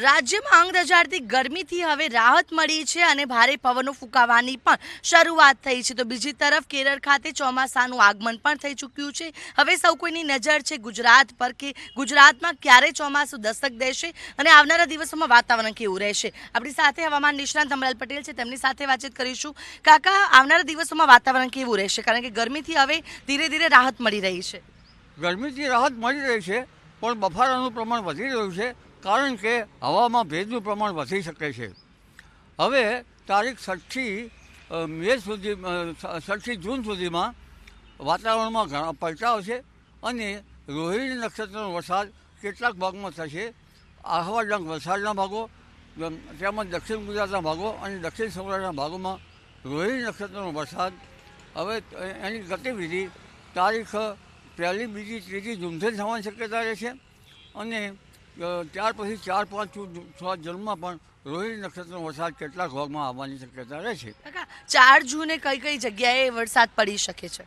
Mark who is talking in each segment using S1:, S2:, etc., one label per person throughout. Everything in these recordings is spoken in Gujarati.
S1: રાજ્યમાં આંગ રજાડતી ગરમીથી હવે રાહત મળી છે અને ભારે પવનો ફૂંકાવાની પણ શરૂઆત થઈ છે. તો બીજી તરફ કેરળ ખાતે ચોમાસાનું આગમન પણ થઈ ચૂક્યું છે. હવે સૌ કોઈની નજર છે ગુજરાત પર કે ગુજરાતમાં ક્યારે ચોમાસું દસ્તક દેશે અને આવનારા દિવસોમાં વાતાવરણ કેવું રહેશે. આપણી સાથે હવામાન નિષ્ણાંત અમરાલ પટેલ છે, તેમની સાથે વાતચીત કરીશું. કાકા, આવનારા દિવસોમાં વાતાવરણ કેવું રહેશે? કારણ કે ગરમીથી હવે ધીરે ધીરે રાહત મળી રહી છે.
S2: ગરમીથી રાહત મળી રહી છે, પણ બફારાનું પ્રમાણ વધી રહ્યું છે, કારણ કે હવામાં ભેજનું પ્રમાણ વધી શકે છે. હવે તારીખ 6 જૂન સુધીમાં વાતાવરણમાં ઘણા પલટાવ છે અને રોહિણી નક્ષત્રનો વરસાદ કેટલાક ભાગમાં થશે. આહવા ડાંગ વલસાડના ભાગો તેમજ દક્ષિણ ગુજરાતના ભાગો અને દક્ષિણ સૌરાષ્ટ્રના ભાગોમાં રોહિણી નક્ષત્રનો વરસાદ. હવે એની ગતિવિધિ તારીખ 1, 2, 3 જૂનથી થવાની શક્યતા રહે છે અને ત્યાર પછી 4, 5, 6 જૂનમાં પણ રોહિણી નક્ષત્રનો વરસાદ કેટલાક ભાગમાં આવવાની શક્યતા રહે છે.
S1: 4 જૂને કઈ જગ્યાએ વરસાદ પડી શકે છે?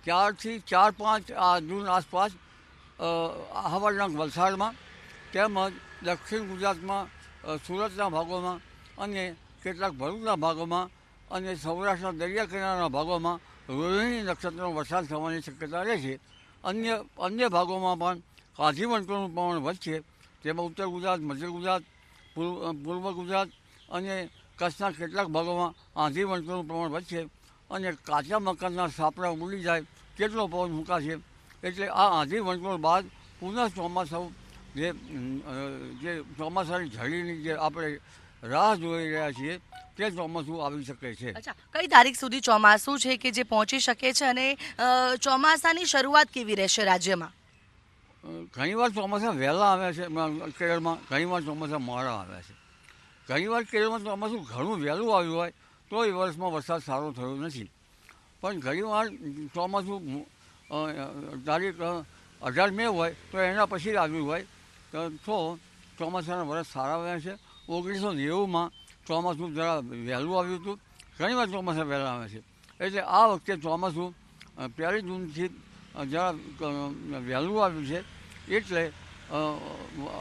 S2: 4 થી 4, 5 જૂન આસપાસ આહવાડાંગ વલસાડમાં તેમજ દક્ષિણ ગુજરાતમાં સુરતના ભાગોમાં અને કેટલાક ભરૂચના ભાગોમાં અને સૌરાષ્ટ્રના દરિયા કિનારાના ભાગોમાં રોહિણી નક્ષત્રનો વરસાદ થવાની શક્યતા રહે છે. અન્ય ભાગોમાં પણ કાઠી વંટોળનું પ્રમાણ વધશે. તેમાં ઉત્તર ગુજરાત, મધ્ય ગુજરાત, પૂર્વ ગુજરાત અને કચ્છના કેટલાક ભાગોમાં આંધી વંટોળનું પ્રમાણ વધશે અને કાચા મકાનના સાપડા ઉડી જાય કેટલો પવન ફૂંકાશે. એટલે આ આંધી વંટોળ બાદ પુનઃ ચોમાસું જે ચોમાસાની ઝડીની જે આપણે રાહ જોઈ રહ્યા છીએ તે ચોમાસું આવી શકે છે.
S1: કઈ તારીખ સુધી ચોમાસું છે કે જે પહોંચી શકે છે અને ચોમાસાની શરૂઆત કેવી રહેશે રાજ્યમાં?
S2: ઘણીવાર ચોમાસા વહેલા આવ્યા છે કેરળમાં, ઘણીવાર ચોમાસા મોડા આવ્યા છે. ઘણીવાર કેરળમાં ચોમાસું ઘણું વહેલું આવ્યું હોય તો એ વર્ષમાં વરસાદ સારો થયો નથી, પણ ઘણીવાર ચોમાસું તારીખ 18 મે હોય તો એના પછી આવ્યું હોય તો ચોમાસાના વર્ષ સારા આવ્યા છે. 1990માં ચોમાસું જરા વહેલું આવ્યું હતું, ઘણીવાર ચોમાસા વહેલા આવ્યા છે. એટલે આ વખતે ચોમાસું 1 જૂનથી જરા વહેલું આવ્યું છે, એટલે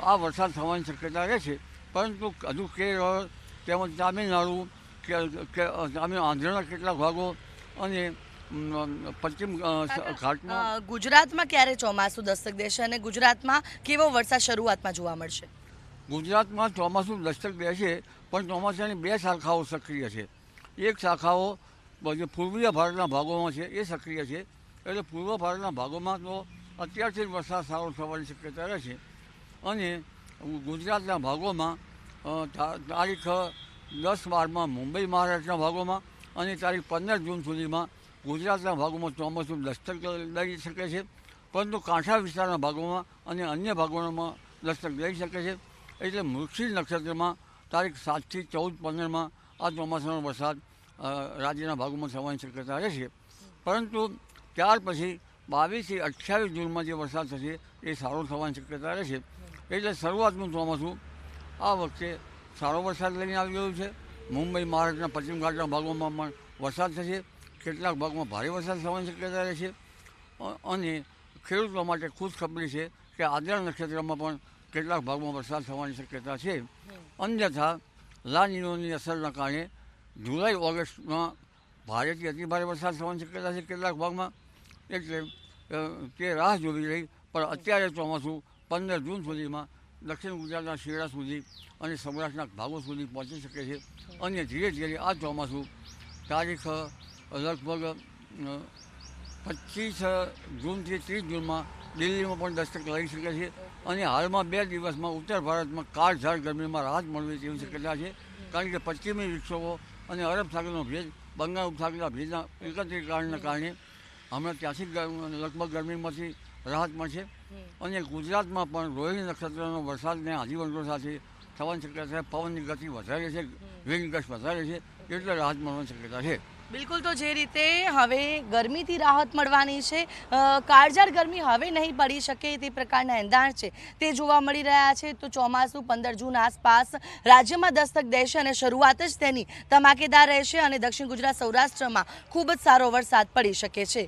S2: આ વરસાદ થવાની શક્યતા રહે છે. પરંતુ હજુ કેરળ તેમજ તામિલનાડુ આંધ્રના કેટલાક ભાગો અને પશ્ચિમ ઘાટમાં
S1: ગુજરાતમાં ક્યારે ચોમાસું દસ્તક દેશે અને ગુજરાતમાં કેવો વરસાદ શરૂઆતમાં જોવા મળશે?
S2: ગુજરાતમાં ચોમાસું દસ્તક દેશે, પણ ચોમાસાની 2 શાખાઓ સક્રિય છે. એક શાખાઓ જે પૂર્વીય ભારતના ભાગોમાં છે એ સક્રિય છે. એટલે પૂર્વ ભારતના ભાગોમાં તો અત્યારથી જ વરસાદ સારો થવાની શક્યતા રહે છે અને ગુજરાતના ભાગોમાં તારીખ 10-12માં મુંબઈ મહારાષ્ટ્રના ભાગોમાં અને તારીખ 15 જૂન સુધીમાં ગુજરાતના ભાગોમાં ચોમાસું દસ્તક લઈ શકે છે, પરંતુ કાંઠા વિસ્તારના ભાગોમાં અને અન્ય ભાગોમાં દસ્તક લઈ શકે છે. એટલે મૃગશીર નક્ષત્રમાં તારીખ 7 થી 14, 15માં આ ચોમાસાનો વરસાદ રાજ્યના ભાગોમાં થવાની શક્યતા રહેશે. પરંતુ ત્યાર પછી 22 થી 28 જૂનમાં જે વરસાદ થશે એ સારો થવાની શક્યતા રહેશે. એટલે શરૂઆતનું ચોમાસું આ વખતે સારો વરસાદ લઈને આવી ગયું છે. મુંબઈ મહારાષ્ટ્રના પશ્ચિમ ઘાટના ભાગોમાં પણ વરસાદ થશે, કેટલાક ભાગમાં ભારે વરસાદ થવાની શક્યતા રહેશે અને ખેડૂતો માટે ખુશખબરી છે કે આદ્રા નક્ષત્રમાં પણ કેટલાક ભાગમાં વરસાદ થવાની શક્યતા છે. અન્યથા લા નીનોની અસરના કારણે જુલાઈ ઓગસ્ટમાં ભારેથી અતિભારે વરસાદ થવાની શક્યતા છે કેટલાક ભાગમાં. એટલે તે રાહ જોવી રહી, પણ અત્યારે ચોમાસું 15 જૂન સુધીમાં દક્ષિણ ગુજરાતના શિયાળા સુધી અને સૌરાષ્ટ્રના ભાગો સુધી પહોંચી શકે છે અને ધીરે ધીરે આ ચોમાસું તારીખ લગભગ 25 જૂનથી 30 જૂનમાં દિલ્હીમાં પણ દસ્તક લઈ શકે છે અને હાલમાં 2 દિવસમાં ઉત્તર ભારતમાં કાળઝાળ ગરમીમાં રાહત મળવી તેવી શક્યતા છે. કારણ કે પશ્ચિમી વિક્ષોભો અને અરબ સાગરનો ભેજ, બંગાળ ઉપસાગરના ભેજના એકત્રીકરણના કારણે હમણાં ત્યાંથી લગભગ ગરમીમાંથી રાહત મળશે અને ગુજરાતમાં પણ રોહિણી નક્ષત્રનો વરસાદને આંધીવંટોળ સાથે થવાની શક્યતા છે. પવનની ગતિ વધારે છે, વિન્ડ ગસ્ટ વધારે છે, એટલે રાહત મળવાની શક્યતા છે.
S1: બિલકુલ. તો જે રીતે હવે ગરમીથી રાહત મળવાની છે, કાળઝાળ ગરમી હવે નહીં પડી શકે તે પ્રકારના એંધાણ છે તે જોવા મળી રહ્યા છે. તો ચોમાસું 15 જૂન આસપાસ રાજ્યમાં દસ્તક દેશે અને શરૂઆત જ તેની ધમાકેદાર રહેશે અને દક્ષિણ ગુજરાત, સૌરાષ્ટ્રમાં ખૂબ જ સારો વરસાદ પડી શકે છે.